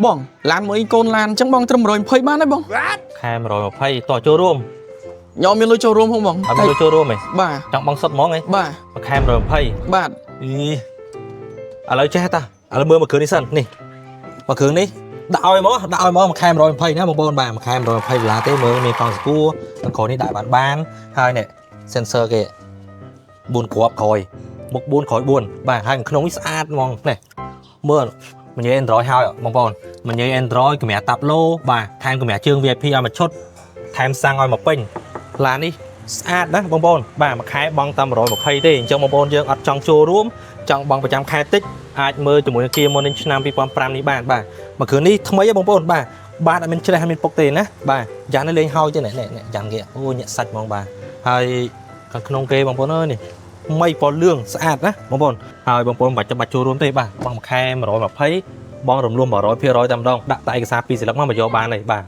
បងឡានមួយកូនឡានចឹងបងត្រឹម120បានទេបង ខែ120តចូលរួម ញោមមានលុយចូលរួមផងបង អត់មានចូលរួមទេ បាទ ចង់បងសុតហ្មងហ៎ បាទ មួយខែ120 បាទ អីឥឡូវចេះតាឥឡូវមើលមួយគ្រឿងនេះសិននេះមួយគ្រឿងនេះដាក់ឲ្យមកមួយខែ120ណាបងប្អូនបាទមួយខែ120ដុល្លារទេមើលមានកង់ស្គួរទាំងក្រោយនេះដាក់បានហើយនេះ sensor គេ4គ្រាប់ក្រោយមុខ4ក្រោយ4បាទហើយក្នុងនេះស្អាតហ្មងនេះមើលមញ៉េ Android ហើយបងប្អូនមញ៉េ Android កម្រាស់តាប់ឡូបាទថែមកម្រាស់ជើង VIP ឲ្យមកឈុតថែមសាំងឲ្យមកពេញឡាននេះស្អាតណាបងប្អូនបាទមួយខែបង់តែ120ទេអញ្ចឹងបងប្អូនយើងអត់ចង់ចូលរួមចង់បង់ប្រចាំខែតិចអាចមើលជាមួយនឹង Kia Morning ឆ្នាំ2005នេះបានបាទមួយគ្រឿងនេះថ្មីបងប្អូនបាទអត់មានច្រេះអត់មានពុកទេណាបាទយ៉ាងនេះលេងហើយទេនេះយ៉ាងគេអូញាក់សាច់ហ្មងបាទហើយខាងក្នុងគេបងប្អូនអើយនេះមីពណ៌លឿងស្អាតណាបងប្អូនហើយបងប្អូនមិនបាច់ចូលរួមទេបាទបង់មួយខែ120បងរំលោះ100%តែម្ដងដាក់តែឯកសារ2សន្លឹកមកយកបានហើយបាទ